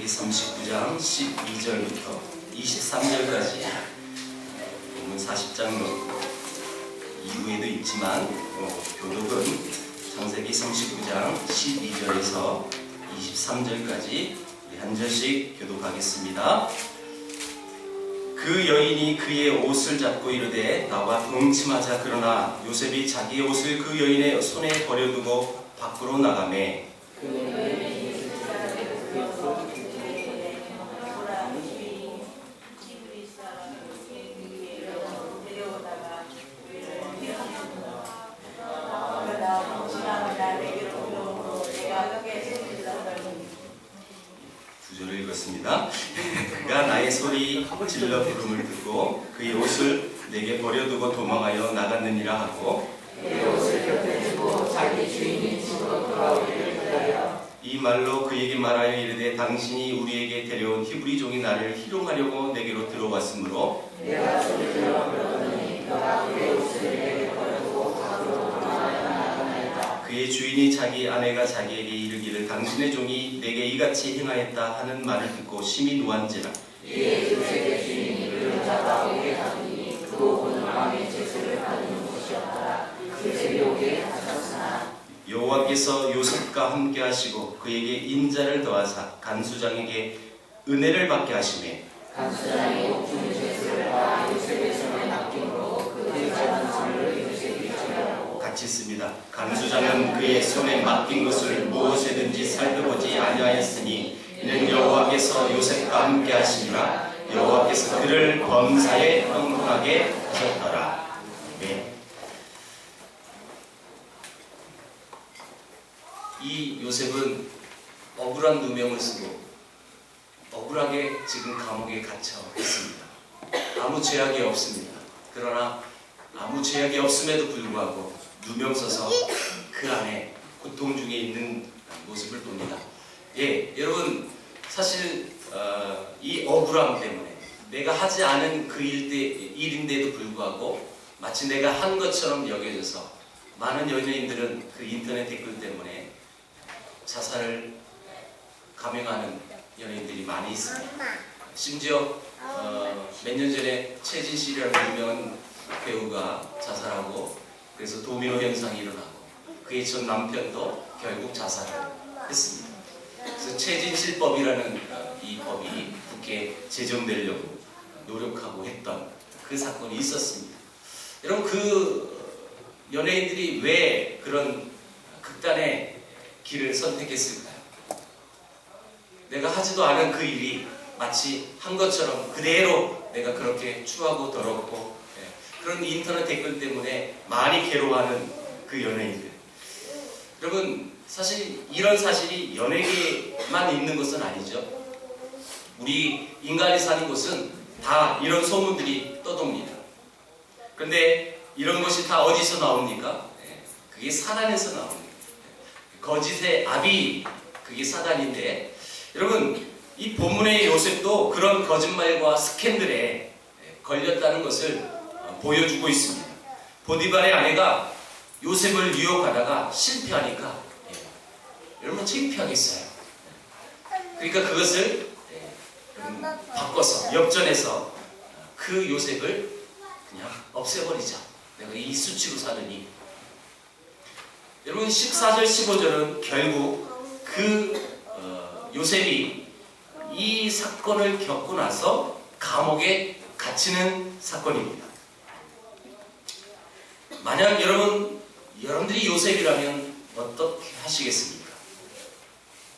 39장 12절부터 23절까지 본문 40장 이후에도 있지만 교독은 창세기 39장 12절에서 23절까지 한 절씩 교독하겠습니다. 그 여인이 그의 옷을 잡고 이르되 나와 동침하자. 그러나 요셉이 자기의 옷을 그 여인의 손에 버려두고 밖으로 나가매 구절을 읽었습니다. 그가 나의 소리 질러 부름을 듣고 그의 옷을 내게 버려두고 도망하여 나갔느니라 하고 그의 옷을 곁에 두고 자기 주인이 집으로 돌아오기를 기다려 이 말로 그에게 말하여 이르되 당신이 우리에게 데려온 히브리 종이 나를 희롱하려고 내게로 들어왔으므로 내가 소리 질러 부르더니 너가 그의 옷을 내게 버려두고 밖으로 도망하여 나가나이다. 그의 주인이 자기 아내가 자기에게 이르기를 당신의 종이 내게 이같이 행하였다 하는 말을 듣고 심히 노한지라. 이에 요셉의 주인이 그를 잡아오게 하더니 그 옷은 왕의 제수를 받는 곳이었더라. 요셉이 오게 하셨으나 여호와께서 요셉과 함께 하시고 그에게 인자를 더하사 간수장에게 은혜를 받게 하시매 간수장이 옥중 제수를 받아 요셉의 손에 맡김으로 그의 작은 손을 요셉이 취하고 같이 씁니다. 간수장은 그의 손에 맡긴 것을 무엇에든지 살펴보지 아니하였으니 이는 여호와께서 요셉과 함께 하시니라. 여호와께서 그를 범사에 형통하게 하셨더라. 네. 이 요셉은 억울한 누명을 쓰고 억울하게 지금 감옥에 갇혀 있습니다. 아무 죄악이 없습니다. 그러나 아무 죄악이 없음에도 불구하고 누명 써서 그 안에 고통 중에 있는 모습을 봅니다. 예, 여러분 사실 이 억울함 때문에 내가 하지 않은 그 일인데도 불구하고 마치 내가 한 것처럼 여겨져서 많은 연예인들은 그 인터넷 댓글 때문에 자살을 감행하는 연예인들이 많이 있습니다. 심지어 몇 년 전에 최진 씨라는 유명한 배우가 자살하고 그래서 도미노 현상이 일어나고 그의 전 남편도 결국 자살을 했습니다. 그래서 최진실법이라는 이 법이 국회에 제정되려고 노력하고 했던 그 사건이 있었습니다. 여러분 그 연예인들이 왜 그런 극단의 길을 선택했을까요? 내가 하지도 않은 그 일이 마치 한 것처럼 그대로 내가 그렇게 추하고 더럽고 그런 인터넷 댓글 때문에 많이 괴로워하는 그 연예인들. 여러분 사실 이런 사실이 연예계만 있는 것은 아니죠. 우리 인간이 사는 곳은 다 이런 소문들이 떠돕니다. 그런데 이런 것이 다 어디서 나옵니까? 그게 사단에서 나옵니다. 거짓의 압이 그게 사단인데 여러분 이 본문의 요셉도 그런 거짓말과 스캔들에 걸렸다는 것을 보여주고 있습니다. 보디발의 아내가 요셉을 유혹하다가 실패하니까 여러분 창피하겠어요. 그러니까 그것을 바꿔서 역전해서 그 요셉을 그냥 없애버리자. 내가 이 수치로 사느니. 여러분 14절 15절은 결국 그 요셉이 이 사건을 겪고 나서 감옥에 갇히는 사건입니다. 만약 여러분들이 요셉이라면 어떻게 하시겠습니까?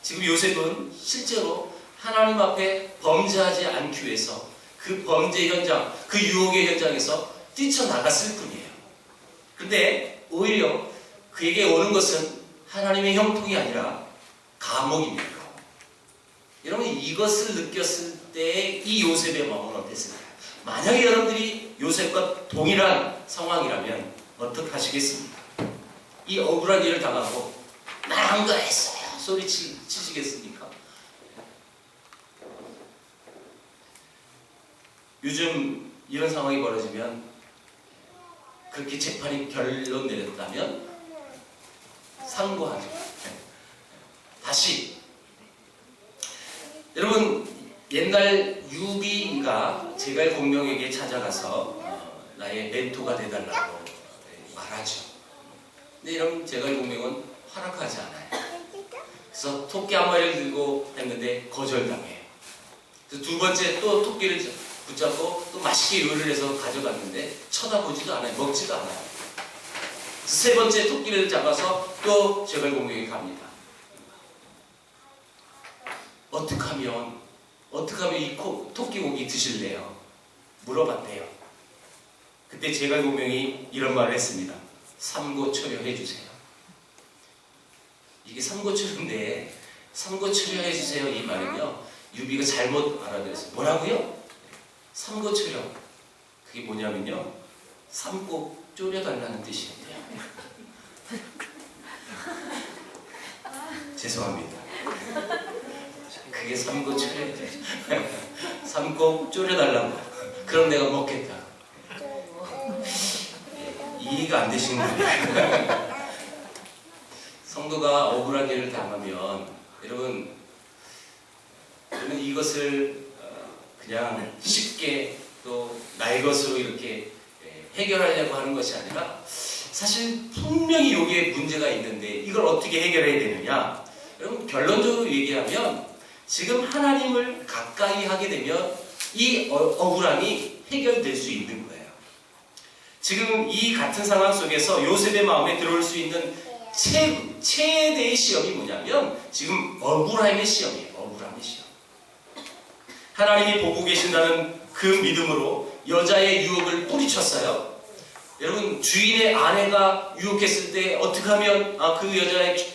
지금 요셉은 실제로 하나님 앞에 범죄하지 않기 위해서 그 범죄 현장, 그 유혹의 현장에서 뛰쳐나갔을 뿐이에요. 그런데 오히려 그에게 오는 것은 하나님의 형통이 아니라 감옥입니다. 여러분 이것을 느꼈을 때 이 요셉의 마음은 어땠을까요? 만약에 여러분들이 요셉과 동일한 상황이라면 어떻게 하시겠습니까? 이 억울한 일을 당하고 난 한 거 했어요 소리치시겠습니까? 요즘 이런 상황이 벌어지면 그렇게 재판이 결론 내렸다면 상고하죠. 다시 여러분, 옛날 유비가 제갈 공명에게 찾아가서 나의 멘토가 돼달라고 말하죠. 근데 이런 제갈 공명은 허락하지 않아요. 그래서 토끼 한 마리를 들고 했는데 거절당해요. 그래서 두 번째 또 토끼를 붙잡고 또 맛있게 요리를 해서 가져갔는데 쳐다보지도 않아요. 먹지도 않아요. 세 번째 토끼를 잡아서 또 제갈 공명에 갑니다. 어떻게 하면 이 토끼 고기 드실래요? 물어봤대요. 그때 제갈 공명이 이런 말을 했습니다. 삼고초려 해주세요. 이게 삼고초려인데 삼고초려 해주세요 이 말은요, 유비가 잘못 알아들었어요. 뭐라고요? 삼고초려. 그게 뭐냐면요, 삼고 쪼려달라는 뜻이었대요. 죄송합니다. 그게 삼고초려죠. 삼고 쪼려달라고. 그럼 내가 먹겠다. 이해가 안 되시는 분이에요. 성도가 억울한 일을 당하면 여러분 이것을 그냥 쉽게 또 나의 것으로 이렇게 해결하려고 하는 것이 아니라 사실 분명히 여기에 문제가 있는데 이걸 어떻게 해결해야 되느냐. 여러분 결론적으로 얘기하면 지금 하나님을 가까이 하게 되면 이 억울함이 해결될 수 있는 거예요. 지금 이 같은 상황 속에서 요셉의 마음에 들어올 수 있는 최대의 시험이 뭐냐면 지금 억울함의 시험이에요. 억울함의 시험. 하나님이 보고 계신다는 그 믿음으로 여자의 유혹을 뿌리쳤어요. 여러분 주인의 아내가 유혹했을 때 어떻게 하면 그 여자의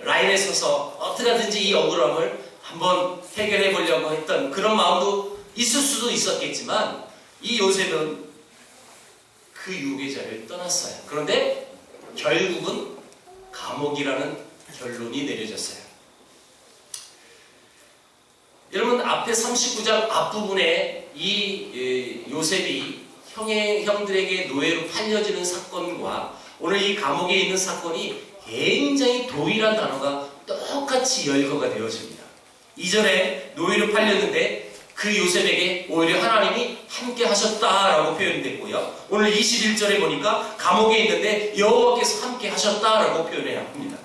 라인에 서서 어떻게 하든지 이 억울함을 한번 해결해 보려고 했던 그런 마음도 있을 수도 있었겠지만 이 요셉은 그 유혹의 자리를 떠났어요. 그런데 결국은 감옥이라는 결론이 내려졌어요. 여러분 앞에 39장 앞부분에 이 요셉이 형들에게 노예로 팔려지는 사건과 오늘 이 감옥에 있는 사건이 굉장히 동일한 단어가 똑같이 열거가 되어집니다. 이전에 노예로 팔렸는데 그 요셉에게 오히려 하나님이 함께 하셨다라고 표현됐고요. 오늘 21절에 보니까 감옥에 있는데 여호와께서 함께 하셨다라고 표현해야 합니다.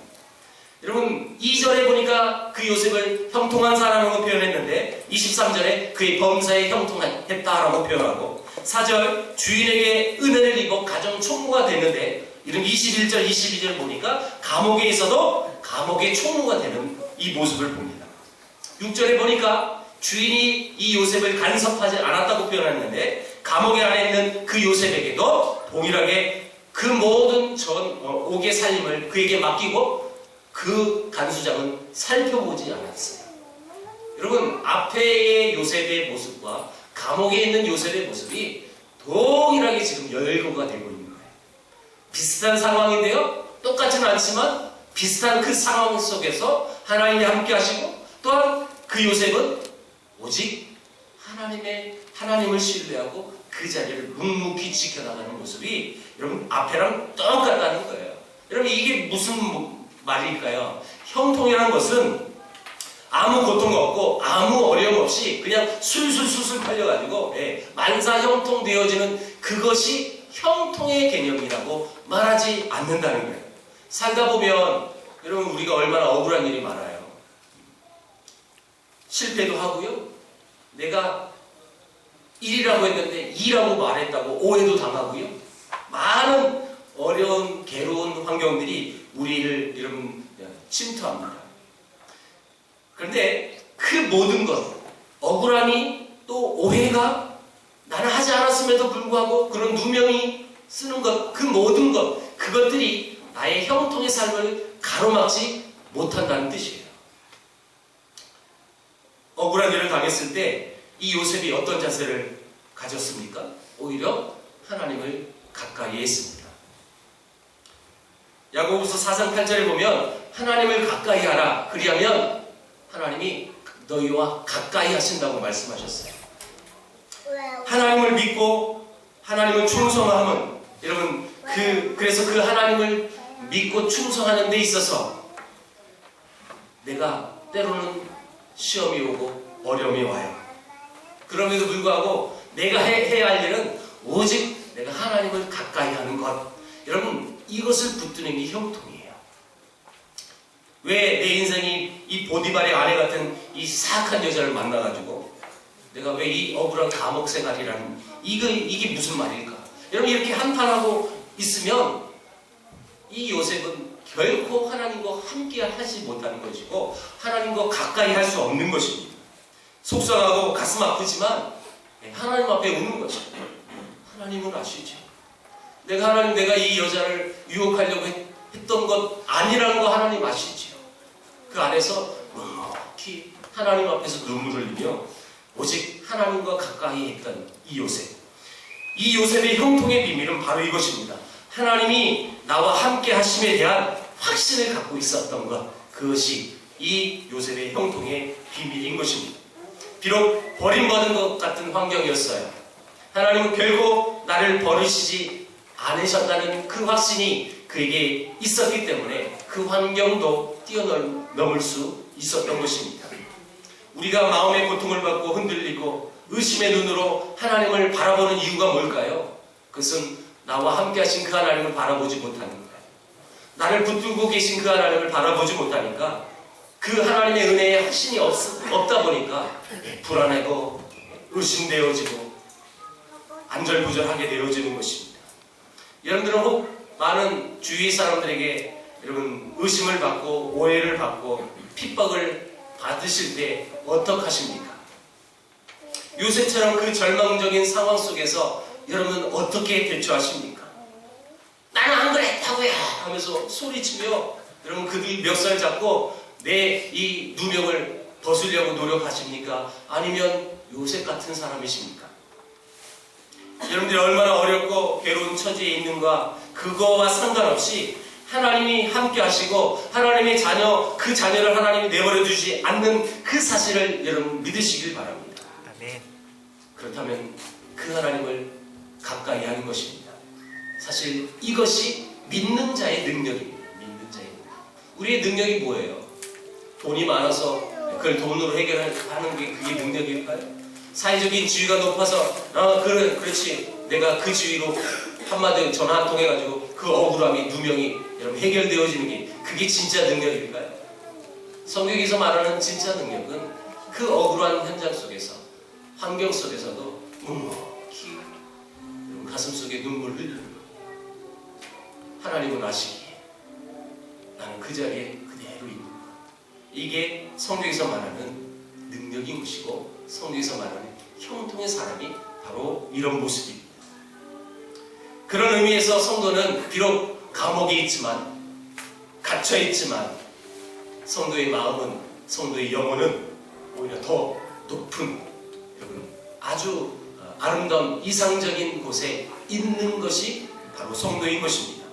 여러분 2절에 보니까 그 요셉을 형통한 사람으로 표현했는데 23절에 그의 범사에 형통했다라고 표현하고 4절 주인에게 은혜를 입어 가정 총무가 됐는데 이런 21절 22절 보니까 감옥에 있어도 감옥의 총무가 되는 이 모습을 봅니다. 6절에 보니까 주인이 이 요셉을 간섭하지 않았다고 표현했는데 감옥에 안에 있는 그 요셉에게도 동일하게 그 모든 옥의 살림을 그에게 맡기고 그 간수장은 살펴보지 않았어요. 여러분 앞에의 요셉의 모습과 감옥에 있는 요셉의 모습이 동일하게 지금 열거가 되고 있는 거예요. 비슷한 상황인데요. 똑같지는 않지만 비슷한 그 상황 속에서 하나님이 함께 하시고 또한 그 요셉은 오직 하나님을 신뢰하고 그 자리를 묵묵히 지켜나가는 모습이 여러분 앞에랑 똑같다는 거예요. 여러분 이게 무슨 말일까요? 형통이라는 것은 아무 고통 없고 아무 어려움 없이 그냥 술술 팔려가지고 만사 형통되어지는 그것이 형통의 개념이라고 말하지 않는다는 거예요. 살다 보면 여러분 우리가 얼마나 억울한 일이 많아요. 실패도 하고요. 내가 1이라고 했는데 2라고 말했다고 오해도 당하고요. 많은 어려운 괴로운 환경들이 우리를 여러분 침투합니다. 그런데 그 모든 것, 억울함이 또 오해가 나는 하지 않았음에도 불구하고 그런 누명이 쓰는 것, 그 모든 것, 그것들이 나의 형통의 삶을 가로막지 못한다는 뜻이에요. 억울한 일을 당했을 때 이 요셉이 어떤 자세를 가졌습니까? 오히려 하나님을 가까이 했습니다. 야고보서 4장 8절에 보면 하나님을 가까이 하라. 그리하면 하나님이 너희와 가까이 하신다고 말씀하셨어요. 하나님을 믿고 하나님을 충성하면 여러분 그래서 그 하나님을 믿고 충성하는 데 있어서 내가 때로는 시험이 오고 어려움이 와요. 그럼에도 불구하고 내가 해야 할 일은 오직 내가 하나님을 가까이 하는 것. 여러분, 이것을 붙드는 게 형통이에요. 왜 내 인생이 이 보디발의 아내 같은 이 사악한 여자를 만나가지고 내가 왜 이 억울한 감옥 생활이라는 이게 무슨 말일까? 여러분, 이렇게 한탄하고 있으면 이 요셉은 결코 하나님과 함께 하지 못하는 것이고 하나님과 가까이 할 수 없는 것입니다. 속상하고 가슴 아프지만 하나님 앞에 우는 거죠. 하나님은 아시죠? 내가 이 여자를 유혹하려고 했던 것 아니라는 거 하나님 아시죠? 그 안에서 묵묵히 하나님 앞에서 눈물을 흘리며 오직 하나님과 가까이 했던 이 요셉. 이 요셉의 형통의 비밀은 바로 이것입니다. 하나님이 나와 함께 하심에 대한 확신을 갖고 있었던 것. 그것이 이 요셉의 형통의 비밀인 것입니다. 비록 버림받은 것 같은 환경이었어요. 하나님은 결국 나를 버리시지 않으셨다는 그 확신이 그에게 있었기 때문에 그 환경도 뛰어넘을 수 있었던 것입니다. 우리가 마음의 고통을 받고 흔들리고 의심의 눈으로 하나님을 바라보는 이유가 뭘까요? 그것은 나와 함께 하신 그 하나님을 바라보지 못하는 거예요. 나를 붙들고 계신 그 하나님을 바라보지 못하니까 그 하나님의 은혜에 확신이 없다 보니까 불안하고 의심되어지고 안절부절하게 되어지는 것입니다. 여러분들은 혹 많은 주위 사람들에게 여러분 의심을 받고 오해를 받고 핍박을 받으실 때 어떻게 하십니까? 요셉처럼 그 절망적인 상황 속에서 여러분 어떻게 대처하십니까? 나는 안 그랬다고요 하면서 소리치며 여러분 그들 멱살 잡고 내 이 누명을 벗으려고 노력하십니까? 아니면 요셉 같은 사람이십니까? 여러분들이 얼마나 어렵고 괴로운 처지에 있는가 그거와 상관없이 하나님이 함께 하시고 하나님의 자녀, 그 자녀를 하나님이 내버려 두지 않는 그 사실을 여러분 믿으시길 바랍니다. 아멘. 그렇다면 그 하나님을 가까이 하는 것입니다. 사실 이것이 믿는 자의 능력입니다. 믿는 자의 능력. 우리의 능력이 뭐예요? 돈이 많아서 그걸 돈으로 해결하는 게 그게 능력일까요? 사회적인 지위가 높아서 그렇지 내가 그 지위로 한마디 전화 한 통 해가지고 그 억울함이 누명이 여러분 해결되어지는 게 그게 진짜 능력일까요? 성경에서 말하는 진짜 능력은 그 억울한 현장 속에서 환경 속에서도 묵묵히 가슴 속에 눈물 흘리는 것. 하나님은 아시기에 나는 그 자리에 그대로 있는 것. 이게 성경에서 말하는 능력인 것이고 성경에서 말하는 형통의 사람이 바로 이런 모습입니다. 그런 의미에서 성도는 비록 감옥에 있지만 갇혀 있지만 성도의 마음은 성도의 영혼은 오히려 더 높은 여러분 아주 아름다운 이상적인 곳에 있는 것이 바로 성도인 것입니다.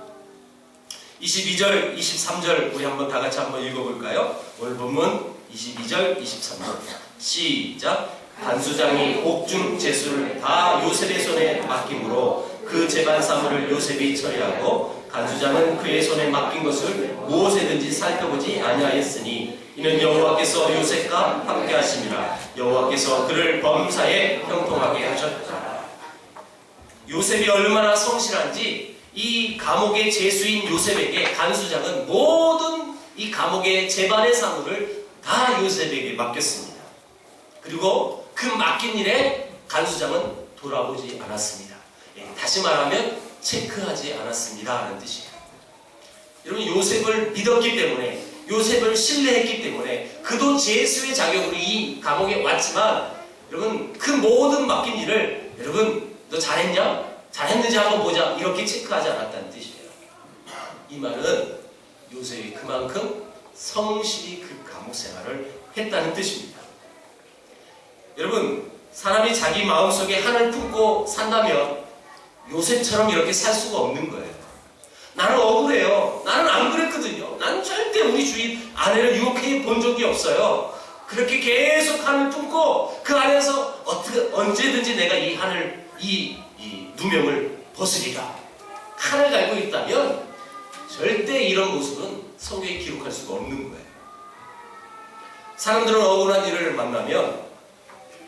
22절, 23절 우리 한번 다 같이 한번 읽어볼까요? 오늘 본문 22절, 23절 시작. 간수장이 옥중 제수를 다 요셉의 손에 맡김으로 그 재반 사물을 요셉이 처리하고 간수장은 그의 손에 맡긴 것을 무엇에든지 살펴보지 아니하였으니 이는 여호와께서 요셉과 함께 하심이라. 여호와께서 그를 범사에 형통하게 하셨다. 요셉이 얼마나 성실한지 이 감옥의 제수인 요셉에게 간수장은 모든 이 감옥의 재반의 사물을 다 요셉에게 맡겼습니다. 그리고 그 맡긴 일에 간수장은 돌아보지 않았습니다. 다시 말하면 체크하지 않았습니다 라는 뜻이에요. 여러분 요셉을 믿었기 때문에 요셉을 신뢰했기 때문에 그도 제수의 자격으로 이 감옥에 왔지만 여러분 그 모든 맡긴 일을 여러분 너 잘했냐? 잘했는지 한번 보자 이렇게 체크하지 않았다는 뜻이에요. 이 말은 요셉이 그만큼 성실히 그 감옥 생활을 했다는 뜻입니다. 여러분 사람이 자기 마음속에 한을 품고 산다면 요셉처럼 이렇게 살 수가 없는 거예요. 나는 억울해요. 나는 안 그랬거든요. 나는 절대 우리 주인 아내를 유혹해 본 적이 없어요. 그렇게 계속 한을 품고 그 안에서 언제든지 내가 이 한을 이 누명을 벗으리라 한을 갈고 있다면 절대 이런 모습은 성경에 기록할 수가 없는 거예요. 사람들은 억울한 일을 만나면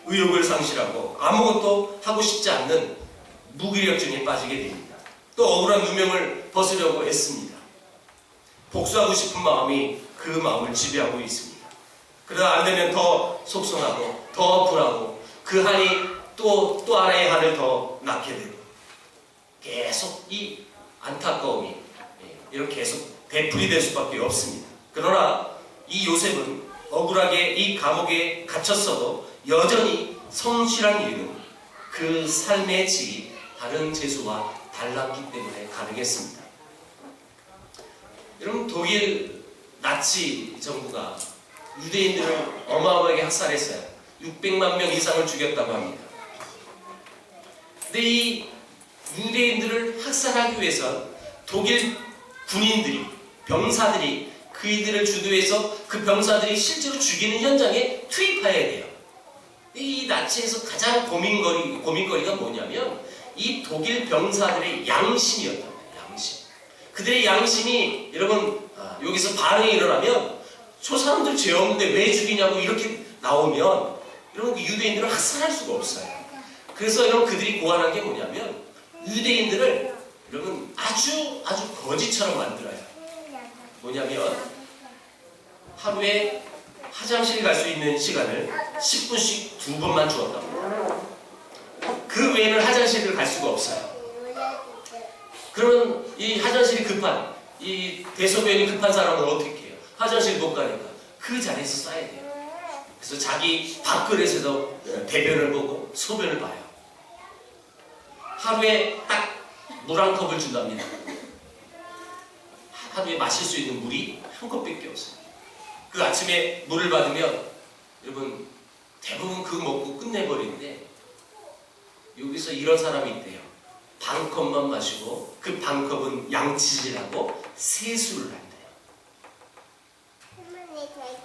의욕을 상실하고 아무것도 하고 싶지 않는 무기력증에 빠지게 됩니다. 또 억울한 누명을 벗으려고 애씁니다. 복수하고 싶은 마음이 그 마음을 지배하고 있습니다. 그러다 안 되면 더 속상하고 더 분하고 그 한이 또 하나의 한을 더 낳게 되고 계속 이 안타까움이 이렇게 계속 되풀이될 수밖에 없습니다. 그러나 이 요셉은 억울하게 이 감옥에 갇혔어도 여전히 성실한 일은 그 삶의 질이 다른 죄수와 달랐기 때문에 가능했습니다. 여러분, 독일 나치 정부가 유대인들을 어마어마하게 학살했어요. 600만 명 이상을 죽였다고 합니다. 근데 이 유대인들을 학살하기 위해선 독일 군인들이, 병사들이 그이들을 주도해서 그 병사들이 실제로 죽이는 현장에 투입해야 돼요. 이 나치에서 가장 고민거리가 뭐냐면 이 독일 병사들의 양심이었답니다. 양심. 그들의 양심이 여러분 여기서 반응이 일어나면 저 사람들 죄 없는데 왜 죽이냐고 이렇게 나오면 여러분 그 유대인들을 학살할 수가 없어요. 그래서 여러분 그들이 고안한 게 뭐냐면 유대인들을 여러분 아주 거지처럼 만들어요. 뭐냐면 하루에 화장실 갈 수 있는 시간을 10분씩 2번만 주었답니다. 그 외에는 화장실을 갈 수가 없어요. 그러면 이 화장실이 급한, 이 대소변이 급한 사람은 어떻게 해요? 화장실 못 가니까 그 자리에서 싸야 돼요. 그래서 자기 밥그릇에서 대변을 보고 소변을 봐요. 하루에 딱 물 한 컵을 준답니다. 하루에 마실 수 있는 물이 한 컵밖에 없어요. 그 아침에 물을 받으면 여러분 대부분 그거 먹고 끝내버리는데 여기서 이런 사람이 있대요. 반 컵만 마시고 그 반 컵은 양치질하고 세수를 한대요.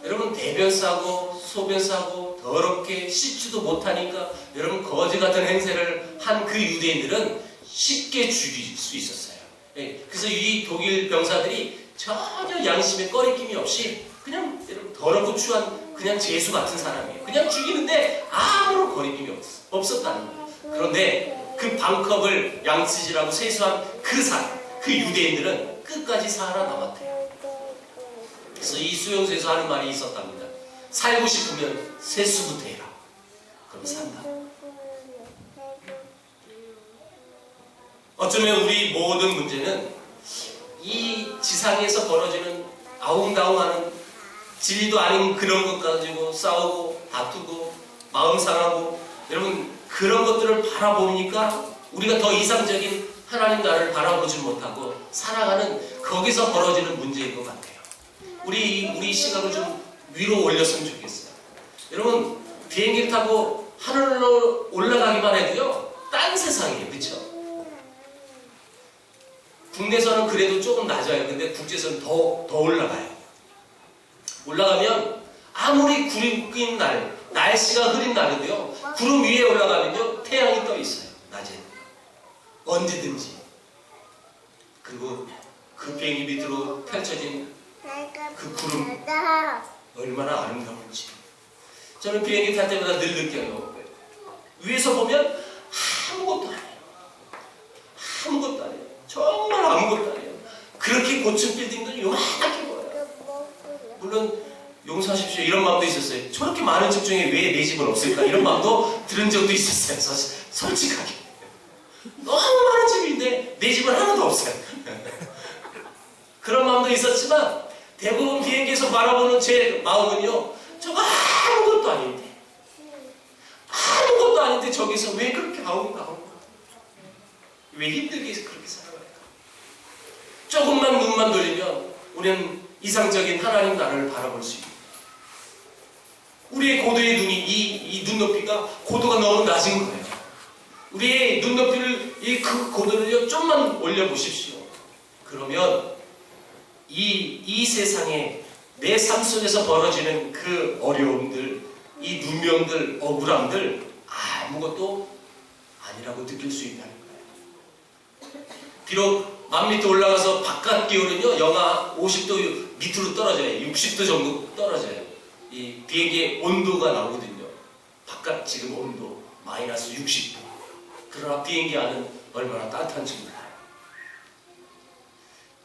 여러분 대변 싸고 소변 싸고 더럽게 씻지도 못하니까 여러분 거지 같은 행세를 한 그 유대인들은 쉽게 죽일 수 있었어요. 그래서 이 독일 병사들이 전혀 양심에 꺼리낌이 없이 그냥 여러분 더럽고 추한 그냥 죄수 같은 사람이에요. 그냥 죽이는데 아무런 거리낌이 없었다는 거예요. 그런데 그 반컵을 양치질하고 세수한 그 유대인들은 끝까지 살아남았대요. 그래서 이 수용소에서 하는 말이 있었답니다. 살고 싶으면 세수부터 해라. 그럼 산다. 어쩌면 우리 모든 문제는 이 지상에서 벌어지는 아웅다웅하는 진리도 아닌 그런 것 가지고 싸우고 다투고 마음 상하고 여러분 그런 것들을 바라보니까 우리가 더 이상적인 하나님 나라를 바라보지 못하고 살아가는 거기서 벌어지는 문제인 것 같아요. 우리 시각을 좀 위로 올렸으면 좋겠어요. 여러분 비행기를 타고 하늘로 올라가기만 해도요 딴 세상이에요. 그렇죠? 국내선은 그래도 조금 낮아요. 근데 국제선은 더 올라가요. 올라가면 아무리 구름 낀 날, 날씨가 흐린 날인데요. 구름 위에 올라가면요. 태양이 떠 있어요. 낮에. 언제든지. 그리고 그 비행기 밑으로 펼쳐진 그 구름 얼마나 아름다운지. 저는 비행기 탈 때마다 늘 느껴요. 위에서 보면 아무것도 아니에요. 아무것도 아니에요. 정말 아무것도 아니에요. 그렇게 고층 빌딩도 요만하게 보여요. 물론 용서하십시오. 이런 마음도 있었어요. 저렇게 많은 집 중에 왜 내 집은 없을까? 이런 마음도 들은 적도 있었어요. 솔직하게. 너무 많은 집인데 내 집은 하나도 없어요. 그런 마음도 있었지만 대부분 비행기에서 바라보는 제 마음은요. 저거 아무것도 아닌데 저기서 왜 그렇게 아웅다웅 왜 힘들게 그렇게 살아갈까? 조금만 눈만 돌리면 우리는 이상적인 하나님 나라를 바라볼 수 있습니다. 우리의 고도의 눈이 이 눈높이가 고도가 너무 낮은 거예요. 우리의 눈높이를 그 고도를 좀만 올려보십시오. 그러면 이 세상에 내 삶 속에서 벌어지는 그 어려움들, 이 누명들, 억울함들 아무것도 아니라고 느낄 수 있다는 거예요. 비록 1000m 올라가서 바깥 기온은요 영하 50도 밑으로 떨어져요. 60도 정도 떨어져요. 이 비행기의 온도가 나오거든요. 바깥 지금 온도 마이너스 60도. 그러나 비행기 안은 얼마나 따뜻한지 몰라요.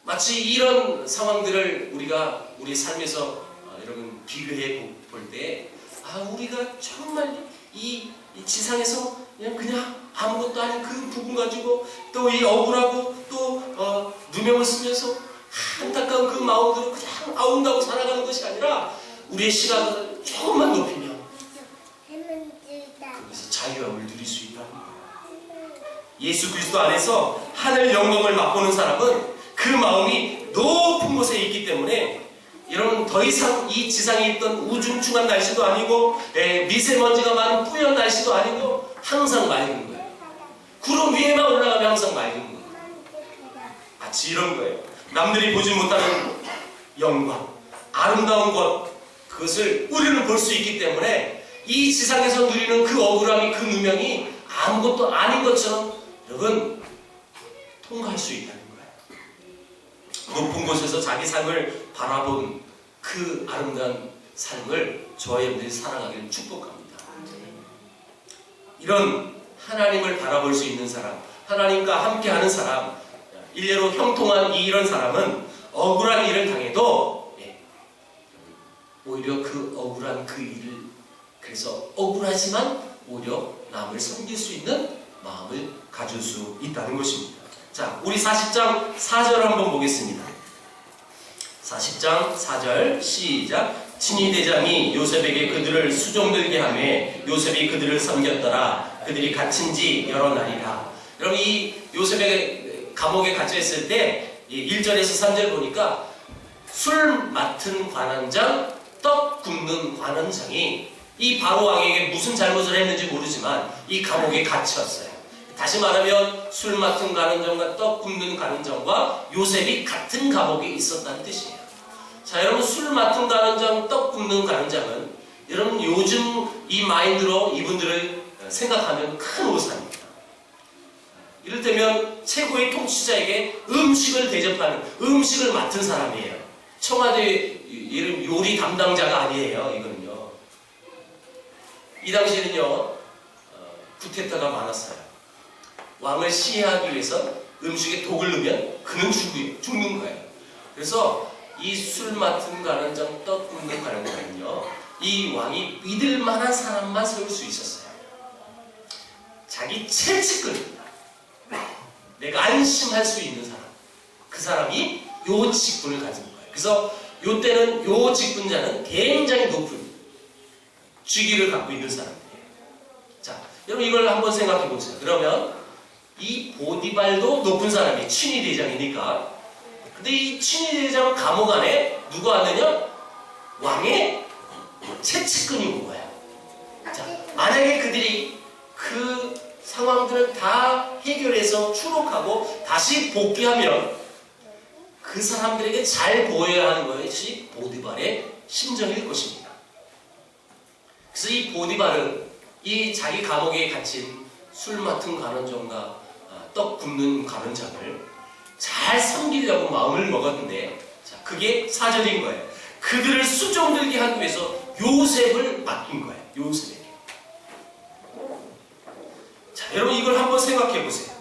마치 이런 상황들을 우리가 우리 삶에서 여러분 비교해 볼 때, 우리가 정말 이 지상에서 그냥 아무것도 아닌 그 부분 가지고 또 이 억울하고 또 누명을 쓰면서 안타까운 그 마음으로 그냥 아웅다고 살아가는 것이 아니라 우리의 시각을 조금만 높이면 거기서 자유함을 누릴 수 있다는 거예요. 예수 그리스도 안에서 하늘 영광을 맛보는 사람은 그 마음이 높은 곳에 있기 때문에 여러분 더 이상 이 지상에 있던 우중충한 날씨도 아니고 미세먼지가 많은 뿌연 날씨도 아니고 항상 맑은 거예요. 구름 위에만 올라가면 항상 맑은 거예요. 마치 이런 거예요. 남들이 보지 못하는 영광, 아름다운 것, 그것을 우리는 볼 수 있기 때문에 이 지상에서 누리는 그 억울함이, 그 누명이 아무것도 아닌 것처럼 여러분 통과할 수 있다는 거예요. 높은 곳에서 자기 삶을 바라본 그 아름다운 삶을 저와 여러분들이 살아가기를 축복합니다. 이런 하나님을 바라볼 수 있는 사람, 하나님과 함께하는 사람, 일례로 형통한 이런 사람은 억울한 일을 당해도 오히려 그 억울한 그 일을, 그래서 억울하지만 오히려 남을 섬길 수 있는 마음을 가질 수 있다는 것입니다. 자, 우리 40장 4절 한번 보겠습니다. 40장 4절 시작. 친위 대장이 요셉에게 그들을 수종들게 하매 요셉이 그들을 섬겼더라. 그들이 갇힌 지 여러 날이라. 여러분 이 요셉에게 감옥에 갇혀 있을 때 1절에서 3절 보니까 술 맡은 관원장, 떡 굽는 관원장이 이 바로 왕에게 무슨 잘못을 했는지 모르지만 이 감옥에 갇혔어요. 다시 말하면 술 맡은 관원장과 떡 굽는 관원장과 요셉이 같은 감옥에 있었다는 뜻이에요. 자, 여러분 술 맡은 관원장, 떡 굽는 관원장은 여러분 요즘 이 마인드로 이분들을 생각하면 큰 오산입니다. 이를테면 최고의 통치자에게 음식을 대접하는, 음식을 맡은 사람이에요. 청와대 요리 담당자가 아니에요. 이거는요. 이 당시에는요 쿠데타가 많았어요. 왕을 시해하기 위해서 음식에 독을 넣으면 그는 죽는 거예요. 그래서 이 술 맡은 관원장, 떡 굽는 관원장은요 이 왕이 믿을 만한 사람만 세울 수 있었어요. 자기 채찍근입니다. 내가 안심할 수 있는 사람, 그 사람이 요 직분을 가진 거예요. 그래서 요 때는 요 직분자는 굉장히 높은 직위를 갖고 있는 사람이에요. 자, 여러분 이걸 한번 생각해 보세요. 그러면 이 보디발도 높은 사람이 친위 대장이니까. 근데 이 친위 대장 감옥 안에 누가 왔느냐? 왕의 채찍근이 온 거야. 자, 만약에 그들이 그 상황들을 다 해결해서 추록하고 다시 복귀하면 그 사람들에게 잘 보여야 하는 것이 보디발의 심정일 것입니다. 그래서 이 보디발은 이 자기 감옥에 갇힌 술 맡은 관원장과 떡 굽는 관원장을 잘 섬기려고 마음을 먹었는데, 자, 그게 4절인 거예요. 그들을 수종들게 하기 위해서 요셉을 맡긴 거예요. 요셉에게. 자, 여러분 이걸 한번 생각해 보세요.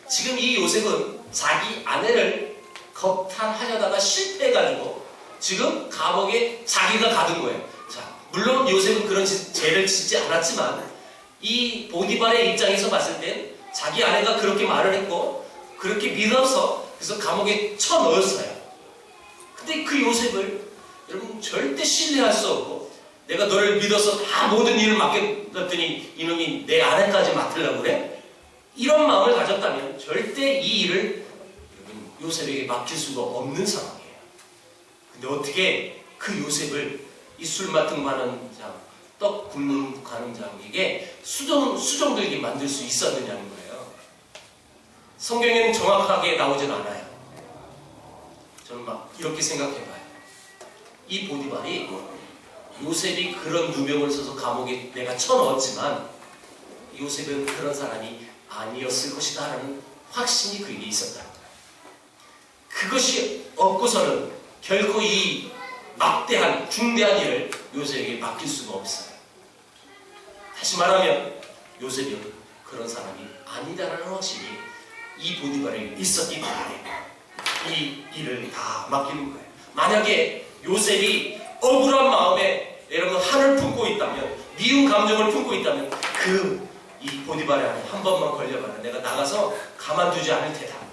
지금 이 요셉은 자기 아내를 겁탈하려다가 실패해가지고 지금 감옥에 자기가 가둔 거예요. 자, 물론 요셉은 그런 죄를 짓지 않았지만 이 보디발의 입장에서 봤을 땐 자기 아내가 그렇게 말을 했고 그렇게 믿어서 그래서 감옥에 쳐넣었어요. 근데 그 요셉을 여러분 절대 신뢰할 수 없고, 내가 너를 믿어서 다 모든 일을 맡겼더니 이놈이 내 아내까지 맡으려고 그래? 이런 마음을 가졌다면 절대 이 일을 여러분 요셉에게 맡길 수가 없는 상황이에요. 근데 어떻게 그 요셉을 이 술 맡은 관원장, 떡 굽는 관원장에게 수종들게 만들 수 있었느냐는 거예요. 성경에는 정확하게 나오진 않아요. 저는 막 이렇게 생각해봐요. 이 보디발이 요셉이 그런 누명을 써서 감옥에 내가 쳐넣었지만 요셉은 그런 사람이 아니었을 것이다 라는 확신이 그에게 있었다. 그것이 없고서는 결코 이 막대한 중대한 일을 요셉에게 맡길 수가 없어요. 다시 말하면 요셉은 그런 사람이 아니다라는 확신이 이 보디발에 있었기 때문에 이 일을 다 맡기는 거예요. 만약에 요셉이 억울한 마음에 여러분 한을 품고 있다면, 미운 감정을 품고 있다면 이 보디발에 안에 한 번만 걸려봐라, 내가 나가서 가만두지 않을 테다.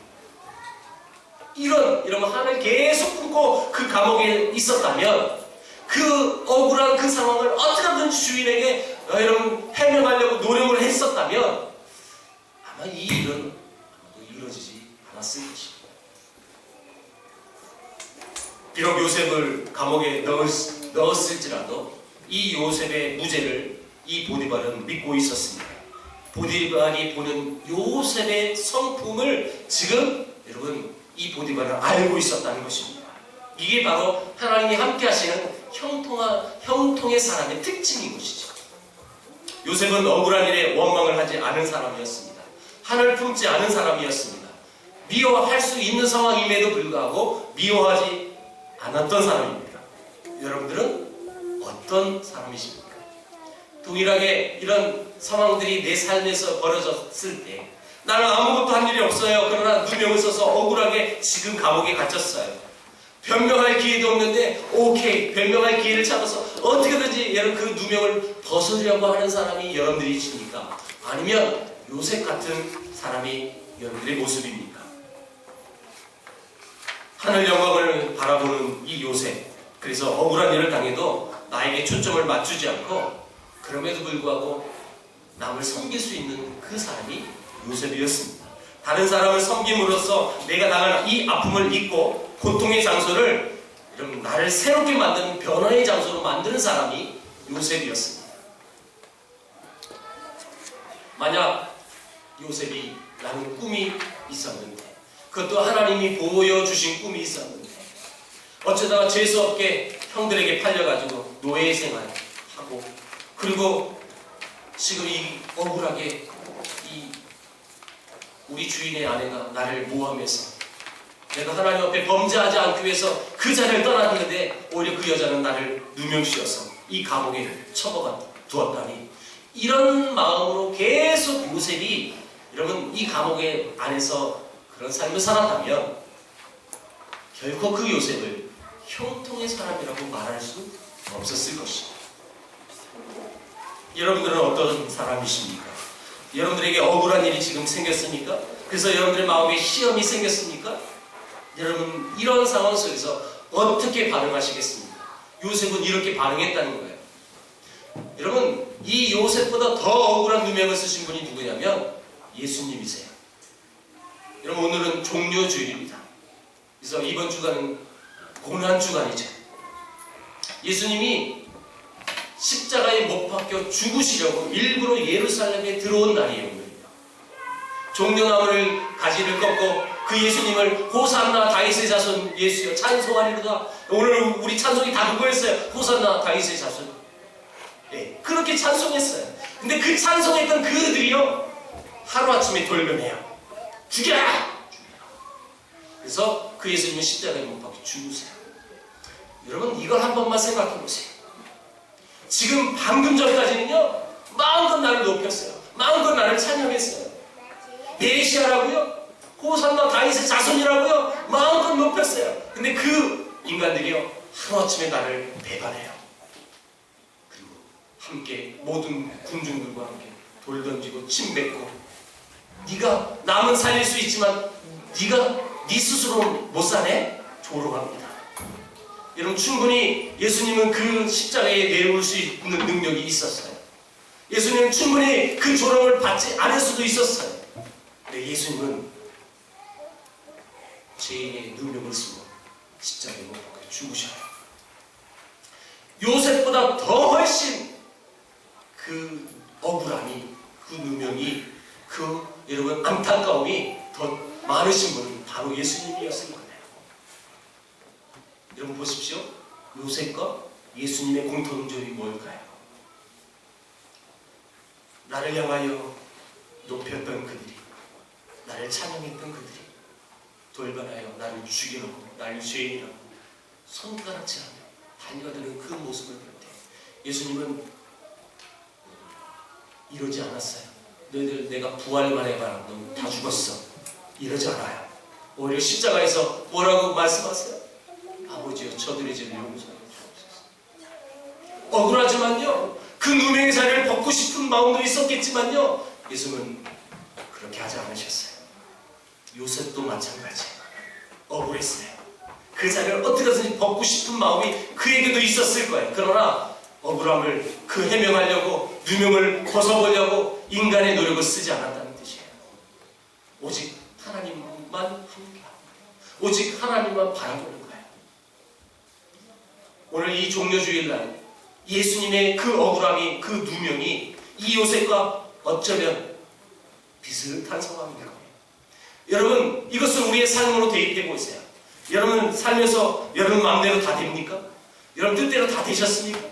이런 한을 계속 품고 그 감옥에 있었다면, 그 억울한 그 상황을 어떻게든지 주인에게 여러분 해명하려고 노력을 했었다면 아마 이 일은 이루어지지 않았을 것입니다. 비록 요셉을 감옥에 넣었을지라도 이 요셉의 무죄를 이 보디발은 믿고 있었습니다. 보디발이 보는 요셉의 성품을 지금 여러분 이 보디발은 알고 있었다는 것입니다. 이게 바로 하나님이 함께 하시는 형통의 사람의 특징인 것이죠. 요셉은 억울한 일에 원망을 하지 않은 사람이었습니다. 한을 품지 않은 사람이었습니다. 미워할 수 있는 상황임에도 불구하고 미워하지 않았던 사람입니다. 여러분들은 어떤 사람이십니까? 동일하게 이런 상황들이 내 삶에서 벌어졌을 때 나는 아무것도 한 일이 없어요. 그러나 누명을 써서 억울하게 지금 감옥에 갇혔어요. 변명할 기회도 없는데 오케이, 변명할 기회를 잡아서 어떻게든지 여러분 그 누명을 벗으려고 하는 사람이 여러분들이십니까? 아니면 요셉 같은 사람이 여러분들의 모습입니까? 하늘 영광을 바라보는 이 요셉, 그래서 억울한 일을 당해도 나에게 초점을 맞추지 않고 그럼에도 불구하고 남을 섬길 수 있는 그 사람이 요셉이었습니다. 다른 사람을 섬김으로써 내가 당한 이 아픔을 잊고 고통의 장소를 여러분 나를 새롭게 만드는 변화의 장소로 만드는 사람이 요셉이었습니다. 만약 요셉이 나는 꿈이 있었는데, 그것도 하나님이 보여주신 꿈이 있었는데 어쩌다가 재수없게 형들에게 팔려가지고 노예 생활하고, 그리고 지금 이 억울하게 우리 주인의 아내가 나를 모함해서 내가 하나님 앞에 범죄하지 않기 위해서 그 자리를 떠났는데 오히려 그 여자는 나를 누명씌워서 이 감옥에 처박아 두었다니, 이런 마음으로 계속 요셉이 여러분 이 감옥의 안에서 그런 삶을 살았다면 결코 그 요셉을 형통의 사람이라고 말할 수 없었을 것입니다. 여러분들은 어떤 사람이십니까? 여러분들에게 억울한 일이 지금 생겼습니까? 그래서 여러분들의 마음에 시험이 생겼습니까? 여러분 이런 상황 속에서 어떻게 반응하시겠습니까? 요셉은 이렇게 반응했다는 거예요. 여러분 이 요셉보다 더 억울한 누명을 쓰신 분이 누구냐면 예수님이세요. 여러분 오늘은 종료주일입니다. 그래서 이번 주간은 고난주간이죠. 예수님이 십자가에 못 박혀 죽으시려고 일부러 예루살렘에 들어온 날이에요. 오늘요. 종려나무를 가지를 꺾고 그 예수님을 호산나 다윗의 자손 예수여 찬송하리로다. 오늘 우리 찬송이 다 그거였어요. 호산나 다윗의 자손. 네, 그렇게 찬송했어요. 근데 그 찬송했던 그들이요 하루아침에 돌변해요. 죽여라! 그래서 그 예수님은 십자가에 못 박혀 죽으세요. 여러분 이걸 한 번만 생각해 보세요. 지금 방금 전까지는요 마음껏 나를 높였어요. 마음껏 나를 찬양했어요. 메시아라고요? 호산나 다윗의 자손이라고요? 마음껏 높였어요. 근데 그 인간들이요 하루아침에 나를 배반해요. 그리고 함께 모든 군중들과 함께 돌 던지고 침 뱉고, 네가 남은 살릴 수 있지만 네가 네 스스로 못 사네? 조롱합니다. 여러분 충분히 예수님은 그 십자가에 내려올 수 있는 능력이 있었어요. 예수님은 충분히 그 조롱을 받지 않을 수도 있었어요. 근데 예수님은 죄인의 누명을 쓰고 십자가에 못 박혀 죽으셔요. 요셉보다 더 훨씬 그 억울함이, 그 누명이, 그 여러분 안타까움이 더 많으신 분은 바로 예수님이었을 거예요. 여러분 보십시오. 요셉과 예수님의 공통점이 뭘까요? 나를 향하여 높였던 그들이, 나를 찬양했던 그들이 돌변하여 나를 죽이려고, 나를 죄인이라고 손가락질하며 자녀들은 그 모습을 볼 때 예수님은 이러지 않았어요. 너희들 내가 부활만 해봐라. 넌 다 죽었어. 이러지 않아요. 오히려 십자가에서 뭐라고 말씀하세요? 아버지여 저들의 죄를 용서해 주옵소서. 억울하지만요. 그 누명의 자리를 벗고 싶은 마음도 있었겠지만요. 예수는 그렇게 하지 않으셨어요. 요셉도 마찬가지. 억울했어요. 그 자리를 어떻게든지 벗고 싶은 마음이 그에게도 있었을 거예요. 그러나 억울함을 그 해명하려고 누명을 벗어보려고 인간의 노력을 쓰지 않았다는 뜻이에요. 오직 하나님만 함께하고 오직 하나님만 바라보는 거예요. 오늘 이 종려주일날 예수님의 그 억울함이 그 누명이 이 요셉과 어쩌면 비슷한 상황인 거예요. 여러분 이것을 우리의 삶으로 대입해 보세요. 여러분 살면서 여러분 마음대로 다 됩니까? 여러분 뜻대로 다 되셨습니까?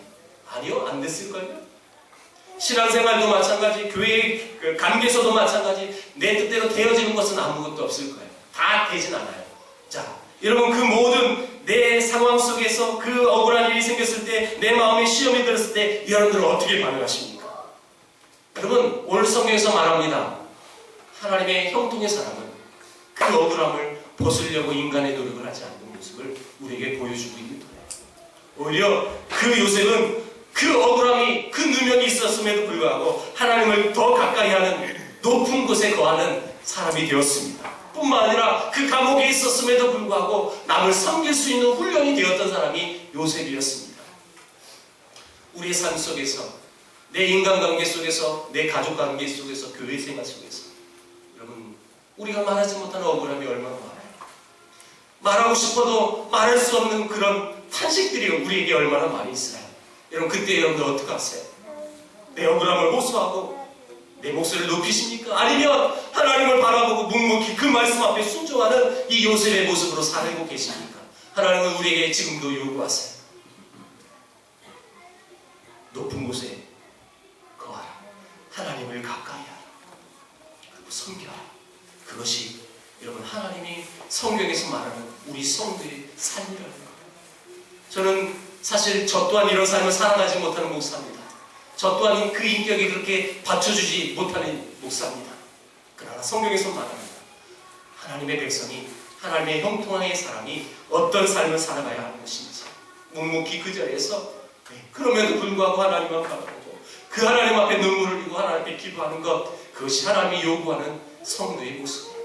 아니요, 안 됐을걸요? 신앙생활도 마찬가지, 교회 그 관계에서도 마찬가지, 내 뜻대로 되어지는 것은 아무것도 없을 거예요. 다 되진 않아요. 자, 여러분 그 모든 내 상황 속에서 그 억울한 일이 생겼을 때, 내 마음에 시험이 들었을 때 여러분들은 어떻게 반응하십니까? 여러분 오늘 성경에서 말합니다. 하나님의 형통의 사람은 그 억울함을 벗으려고 인간의 노력을 하지 않는 모습을 우리에게 보여주고 있는 거예요. 오히려 그 요셉은 그 억울함이 그 누명이 있었음에도 불구하고 하나님을 더 가까이 하는 높은 곳에 거하는 사람이 되었습니다. 뿐만 아니라 그 감옥에 있었음에도 불구하고 남을 섬길 수 있는 훈련이 되었던 사람이 요셉이었습니다. 우리의 삶 속에서 내 인간관계 속에서 내 가족관계 속에서 교회 생활 속에서 여러분 우리가 말하지 못하는 억울함이 얼마나 많아요. 말하고 싶어도 말할 수 없는 그런 탄식들이 우리에게 얼마나 많이 있어요. 여러분 그때 여러분들 어떻게 하세요? 내 억울함을 호소하고 내 목소리를 높이십니까? 아니면 하나님을 바라보고 묵묵히 그 말씀 앞에 순종하는 이 요셉의 모습으로 살고 계십니까? 하나님은 우리에게 지금도 요구하세요. 높은 곳에 거하라. 하나님을 가까이 하라. 그리고 섬겨라. 그것이 여러분 하나님이 성경에서 말하는 우리 성도의 삶이라는 거예요. 저는 사실 저 또한 이런 삶을 살아가지 못하는 목사입니다. 저 또한 그 인격에 그렇게 받쳐주지 못하는 목사입니다. 그러나 성경에서 말합니다. 하나님의 백성이 하나님의 형통의 사람이 어떤 삶을 살아가야 하는 것인지 묵묵히 그 자리에서 그럼에도 불구하고 하나님만 바라보고 그 하나님 앞에 눈물을 흘리고 하나님 앞에 기도하는 것, 그것이 하나님이 요구하는 성도의 모습이에요.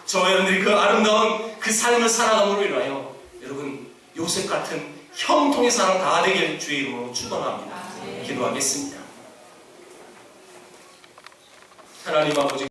저와 여러분들이 그 아름다운 그 삶을 살아감으로 인하여 여러분 요셉 같은 형통의 사람 다 되길 주의 이름으로 축원합니다. 기도하겠습니다. 하나님 아버지